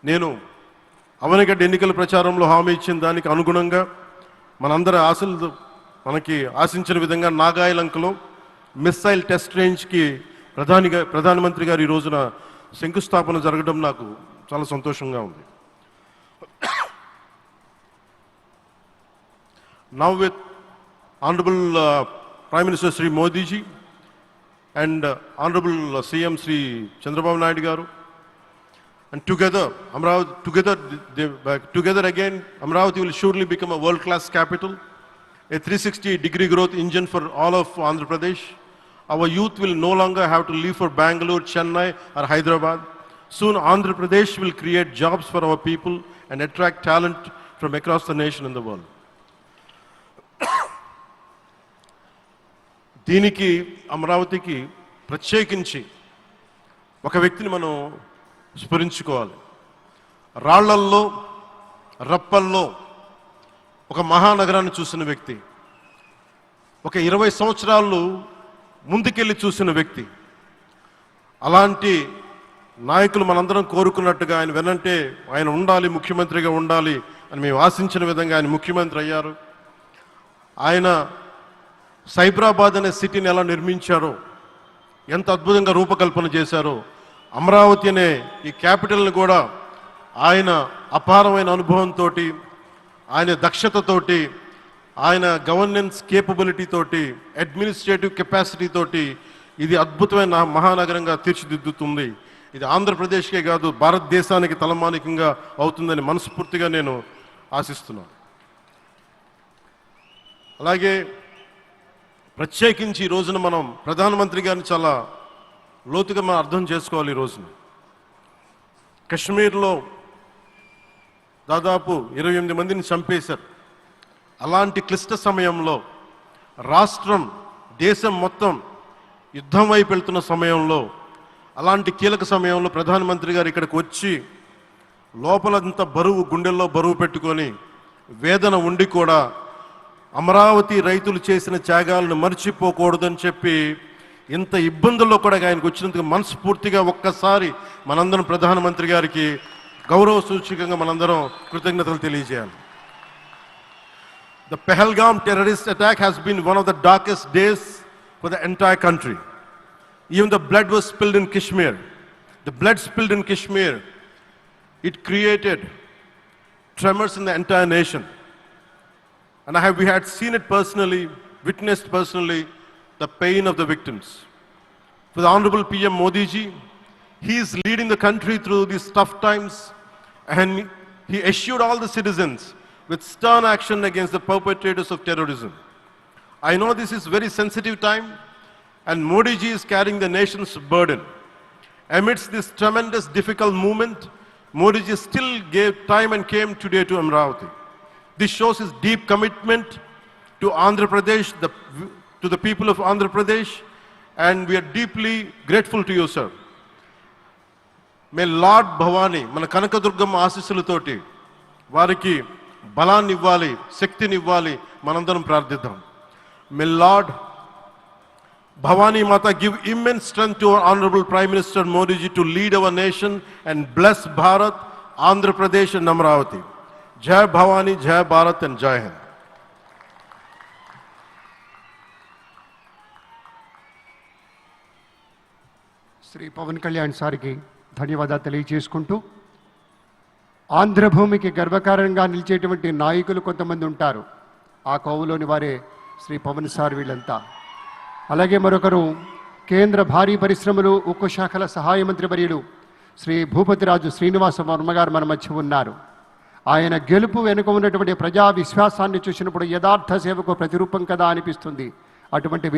నేను అవనిగడ్డ ఎన్నికల ప్రచారంలో హామీ ఇచ్చిన దానికి అనుగుణంగా మనందరి ఆశలు మనకి ఆశించిన విధంగా నాగాయలంకలో మిస్సైల్ టెస్ట్ రేంజ్కి ప్రధానమంత్రి గారు ఈ రోజున శంకుస్థాపన జరగడం నాకు చాలా సంతోషంగా ఉంది. Now with Honorable Prime Minister Sri Modi ji and Honorable CM Sri Chandrababu Naidu garu, and together again Amravati will surely become a world-class capital, a 360-degree growth engine for all of Andhra Pradesh. Our youth will no longer have to leave for Bangalore, Chennai or Hyderabad. Soon Andhra Pradesh will create jobs for our people and attract talent from across the nation and the world. దీనికి అమరావతికి ప్రత్యేకించి ఒక వ్యక్తిని మనం స్మరించుకోవాలి. రాళ్లల్లో రప్పల్లో ఒక మహానగరాన్ని చూసిన వ్యక్తి, ఒక 20 సంవత్సరాలు ముందుకెళ్ళి చూసిన వ్యక్తి. అలాంటి నాయకులు మనందరం కోరుకున్నట్టుగా ఆయన వెనంటే ఆయన ఉండాలి, ముఖ్యమంత్రిగా ఉండాలి అని మేము ఆశించిన విధంగా ఆయన ముఖ్యమంత్రి అయ్యారు. ఆయన సైబరాబాద్ అనే సిటీని ఎలా నిర్మించారో, ఎంత అద్భుతంగా రూపకల్పన చేశారో, అమరావతి అనే ఈ క్యాపిటల్ని కూడా ఆయన అపారమైన అనుభవంతో, ఆయన దక్షతతోటి, ఆయన గవర్నెన్స్ కేపబిలిటీ తోటి, అడ్మినిస్ట్రేటివ్ కెపాసిటీ తోటి ఇది అద్భుతమైన మహానగరంగా తీర్చిదిద్దుతుంది. ఇది ఆంధ్రప్రదేశ్కే కాదు భారతదేశానికి తలమానికంగా అవుతుందని మనస్ఫూర్తిగా నేను ఆశిస్తున్నాను. అలాగే ప్రత్యేకించి ఈ రోజున మనం ప్రధానమంత్రి గారిని చాలా లోతుగా మనం అర్థం చేసుకోవాలి. ఈ రోజున కశ్మీర్లో దాదాపు 28 మందిని చంపేశారు. అలాంటి క్లిష్ట సమయంలో రాష్ట్రం, దేశం మొత్తం యుద్ధం వైపు వెళ్తున్న సమయంలో, అలాంటి కీలక సమయంలో ప్రధానమంత్రి గారు ఇక్కడికి వచ్చి లోపలంతా బరువు, గుండెల్లో బరువు పెట్టుకొని వేదన ఉండి కూడా అమరావతి రైతులు చేసిన త్యాగాలను మర్చిపోకూడదని చెప్పి ఇంత ఇబ్బందుల్లో కూడా ఆయనకు వచ్చినందుకు మనస్ఫూర్తిగా ఒక్కసారి మనందరం ప్రధానమంత్రి గారికి గౌరవ సూచకంగా మనందరం కృతజ్ఞతలు తెలియజేయాలి. The Pahalgam terrorist attack has been one of the darkest days for the entire country. Even the blood was spilled in Kashmir. The blood spilled in Kashmir, it created tremors in the entire nation. And we had seen it personally, witnessed personally, the pain of the victims. For the Honorable PM Modi ji, he is leading the country through these tough times, and he assured all the citizens with stern action against the perpetrators of terrorism. I know this is very sensitive time, and Modi ji is carrying the nation's burden. Amidst this tremendous difficult moment, Modi ji still gave time and came today to Amravati. This shows his deep commitment to Andhra Pradesh, to the people of Andhra Pradesh, and we are deeply grateful to you, sir. May Lord Bhavani, మన కనకదుర్గమ్మ ఆశీస్సులతోటి వారికి బలాన్ని ఇవ్వాలి, శక్తిని ఇవ్వాలి, మనందరం ప్రార్థిద్దాం. May Lord Bhavani Mata give immense strength to our Honorable Prime Minister Modi ji to lead our nation and bless Bharat, Andhra Pradesh and Amravati. Jai Bhavani, Jai Bharat and Jai Hind. Shri Pawan Kalyan సార్కి ధన్యవాదాలు తెలియజేసుకుంటూ, ఆంధ్రభూమికి గర్వకారణంగా నిలిచేటువంటి నాయకులు కొంతమంది ఉంటారు. ఆ కోవలోని వారే Shri Pawan sir వీళ్ళంతా. అలాగే మరొకరు కేంద్ర భారీ పరిశ్రమలు, ఉక్కు శాఖల సహాయ మంత్రి వర్యులు శ్రీ భూపతిరాజు శ్రీనివాస వర్మ గారు మన మధ్య ఉన్నారు. ఆయన గెలుపు వెనుక ఉన్నటువంటి ప్రజా విశ్వాసాన్ని చూసినప్పుడు యథార్థ సేవకు ప్రతిరూపం కదా అనిపిస్తుంది. అటువంటి